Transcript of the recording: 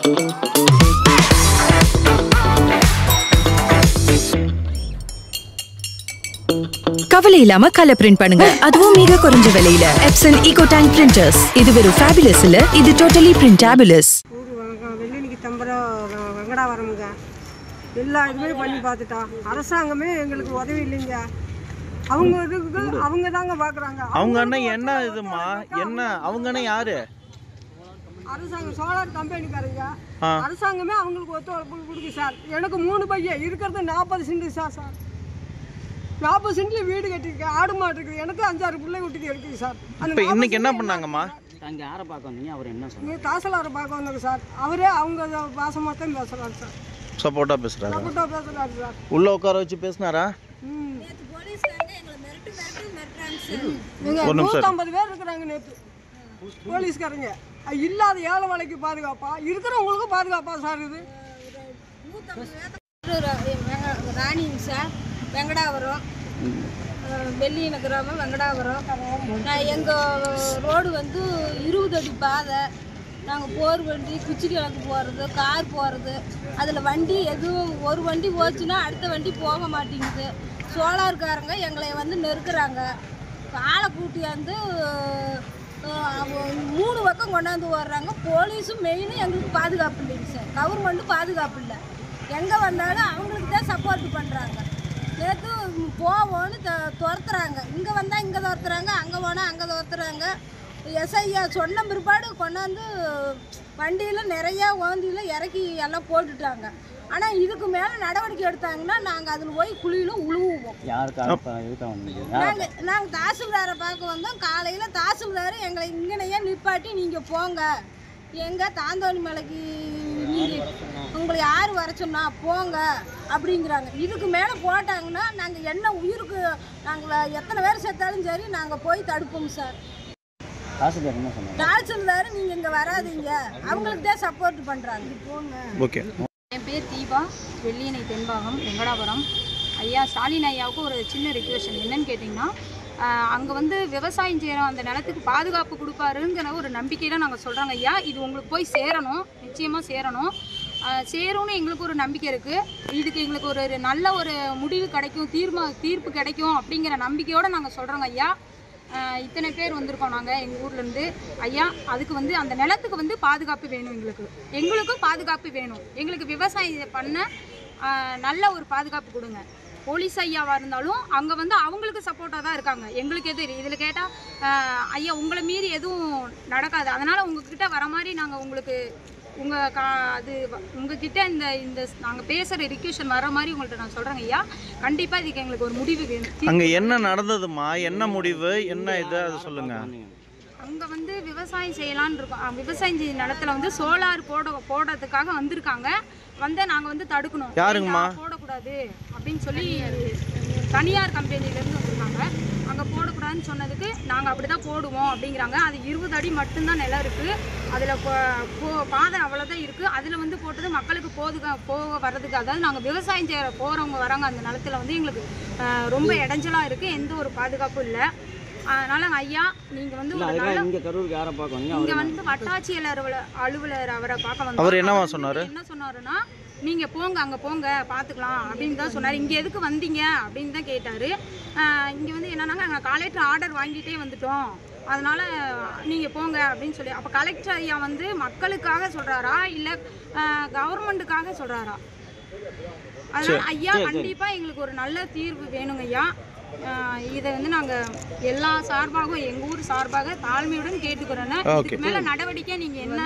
கவலை இல்லாம colour print பண்ணுங்க, அதுவும் மிக குறைஞ்ச விலையில. Epson EcoTank printers. இது வெறும் fabulous இல்ல, இது totally printabulous. வெள்ளினிக்கு தம்பரம் வெங்கடாவரமுங்க. எல்லா இதுமே பண்ணி பார்த்துட்டோம். அரசாங்கமே எங்களுக்கு உதவி இல்லைங்க. அவங்க இதுக்கு அவங்க தாங்க பாக்குறாங்க. அவங்க என்ன இதுமா என்ன அவங்கன்னு யாரு? அரசாங்கம் சோலார் கம்பெனிக்காரங்க. அரசாங்கமே அவங்களுக்கு ஒத்துழைப்பு கொடுக்கு சார். எனக்கு 3 பையன் இருக்கிறது 40 சென்ட் சார். 40 சென்ட்ல வீடு கட்டிருக்கேன், ஆடு மாடு இருக்குது. எனக்கு 5-6 பிள்ளை குட்டிக்கு இருக்குது சார். இப்போ இன்னைக்கு என்ன பண்ணாங்கம்மா? அங்க யாரை பார்க்க வந்தீங்க? அவர் என்ன சொன்னாங்க? தாசலாரை பார்க்க வந்தாங்க சார். அவரே அவங்க பாசமாக தான் பேசுறாரு சார். சப்போர்ட்டா பேசுறாரு. சப்போர்ட்டா பேசுறாரு சார். உள்ள உட்கார வச்சு பேசினாரா? நேத்து போலீஸ்காரங்க எங்களை மிரட்டுறாங்க சார். 150 பேர் இருக்கிறாங்க நேத்து போலீஸ்காரங்க. இல்லாத ஏழை வேலைக்கு பாதுகாப்பா, இருக்கிறவங்களுக்கு பாதுகாப்பா சார். இது ராணிங்க சார், வெங்கடாவரம், வெள்ளியின கிராமம், வெங்கடாவரம். எங்கள் ரோடு வந்து 20 அடி பாதை. நாங்கள் போர் வண்டி, குச்சி கிழக்கு போகிறது, கார் போகிறது, அதில் வண்டி எதுவும் ஒரு வண்டி போச்சுன்னா அடுத்த வண்டி போக மாட்டேங்குது. சோலார்காரங்க எங்களை வந்து நெருக்கிறாங்க. ஆளை கூட்டியாந்து 3 பக்கம் கொண்டாந்து வர்றாங்க. போலீஸும் மெயினும் எங்களுக்கு பாதுகாப்பு இல்லைங்க சார். கவர்மெண்ட்டும் பாதுகாப்பு இல்லை. எங்கே வந்தாலும் அவங்களுக்கு தான் சப்போர்ட் பண்ணுறாங்க. நேற்று போவோன்னு துரத்துறாங்க. இங்கே வந்தால் இங்கே துரத்துறாங்க, அங்கே போனால் அங்கே துரத்துறாங்க. எஸ்ஐயா சொன்ன பிற்பாடு கொண்டாந்து வண்டியில் நிறையா ஓந்தியில் இறக்கி எல்லாம் போட்டுட்டாங்க. ஆனால் இதுக்கு மேலே நடவடிக்கை எடுத்தாங்கன்னா நாங்கள் அதில் போய் குழியில் உழுவுவோம். நாங்கள் தாசில்தாரை பார்க்க வந்தோம். காலையில் தாசில்தார் எங்களை இங்கனையே நிப்பாட்டி நீங்கள் போங்க, எங்கே தாந்தோணி மலைக்கு நீங்கள் உங்களை யார் வர சொன்னா போங்க அப்படிங்கிறாங்க. இதுக்கு மேலே போட்டாங்கன்னா நாங்கள் என்ன உயிருக்கு நாங்கள் எத்தனை பேர் செத்தாலும் சரி நாங்கள் போய் தடுப்போம் சார். தாசில்தார் நீங்கள் இங்கே வராதீங்க, அவங்களுக்கு தான் சப்போர்ட் பண்ணுறாங்க. ஓகே. என் பேர் தீபா, வெள்ளியணை தென்பாகம், வெங்கடாபுரம். ஐயா ஸ்டாலின் ஐயாவுக்கு ஒரு சின்ன ரிக்வெஸ்ட் என்னன்னு கேட்டிங்கன்னா, அங்கே வந்து விவசாயம் செய்கிறோம், அந்த நிலத்துக்கு பாதுகாப்பு கொடுப்பாருங்கிற ஒரு நம்பிக்கையில் நாங்கள் சொல்கிறாங்க. ஐயா இது உங்களுக்கு போய் சேரணும், நிச்சயமாக சேரணும். சேரும்னு எங்களுக்கு ஒரு நம்பிக்கை இருக்குது. இதுக்கு எங்களுக்கு ஒரு நல்ல ஒரு முடிவு கிடைக்கும், தீர்ப்பு கிடைக்கும் அப்படிங்கிற நம்பிக்கையோடு நாங்கள் சொல்கிறோங்க. ஐயா இத்தனை பேர் வந்திருக்கோம் நாங்கள் எங்கள் ஊர்லேருந்து. ஐயா அதுக்கு வந்து அந்த நிலத்துக்கு வந்து பாதுகாப்பு வேணும். எங்களுக்கும் பாதுகாப்பு வேணும். எங்களுக்கு விவசாயம் பண்ண நல்ல ஒரு பாதுகாப்பு கொடுங்க. போலீஸ் ஐயாவாக இருந்தாலும் அங்கே வந்து அவங்களுக்கு சப்போர்ட்டாக தான் இருக்காங்க. எங்களுக்கு எது இதில் கேட்டால் ஐயா உங்களை மீறி எதுவும் நடக்காது, அதனால் உங்ககிட்ட வர மாதிரி நாங்கள் உங்களுக்கு உங்ககிட்ட இந்த நாங்கள் பேசுகிற ரிக்வெஸ்ட் வர மாதிரி உங்கள்கிட்ட நான் சொல்கிறேங்க. ஐயா கண்டிப்பாக இதுக்கு எங்களுக்கு ஒரு முடிவு வேணும். அங்கே என்ன நடந்ததுமா, என்ன முடிவு, என்ன இது அதை சொல்லுங்கள். அங்கே வந்து விவசாயம் செய்யலான்னு இருக்கோம். விவசாயம் செய்ய நிலத்துல வந்து சோலார் போடுறதுக்காக வந்திருக்காங்க. நாங்கள் வந்து தடுக்கணும், யாருங்கம்மா போடக்கூடாது அப்படின்னு சொல்லி தனியார் கம்பெனிலேருந்து வந்திருக்காங்க. அங்கே போடக்கூடாதுன்னு சொன்னதுக்கு நாங்கள் அப்படி தான் போடுவோம் அப்படிங்கிறாங்க. அது 20 அடி மட்டும்தான் நிலம் இருக்குது. அதில் பாதை அவ்வளோதான் இருக்குது. அதில் வந்து போட்டது மக்களுக்கு போக வர்றதுக்கு, அதாவது நாங்கள் விவசாயம் செய்கிற போகிறவங்க வராங்க அந்த நிலத்தில் வந்து எங்களுக்கு ரொம்ப இடைஞ்சலாக இருக்குது. எந்த ஒரு பாதுகாப்பும் இல்லை. அதனால ஐயா நீங்கள் வந்து இங்கே வந்து வட்டாட்சியர் அலுவலர் அவரை பார்க்க வந்து அவர் என்ன சொன்னாருன்னா, நீங்கள் போங்க அங்கே போங்க பார்த்துக்கலாம் அப்படின்னு தான் சொன்னார். இங்கே எதுக்கு வந்தீங்க அப்படின்னு தான் கேட்டார். இங்கே வந்து என்னன்னா நாங்கள் கலெக்டர் ஆர்டர் வாங்கிட்டே வந்துட்டோம், அதனால் நீங்கள் போங்க அப்படின்னு சொல்லி. அப்போ கலெக்டர் ஐயா வந்து மக்களுக்காக சொல்கிறாரா இல்லை கவர்மெண்ட்டுக்காக சொல்கிறாரா? அதனால் ஐயா கண்டிப்பாக எங்களுக்கு ஒரு நல்ல தீர்வு வேணுங்க ஐயா. இதை வந்து நாங்கள் எல்லா சார்பாகவும் எங்கள் ஊர் சார்பாக தாழ்மையுடன் கேட்டுக்கிறோன்னா இதுக்கு மேலே நடவடிக்கை நீங்கள் என்ன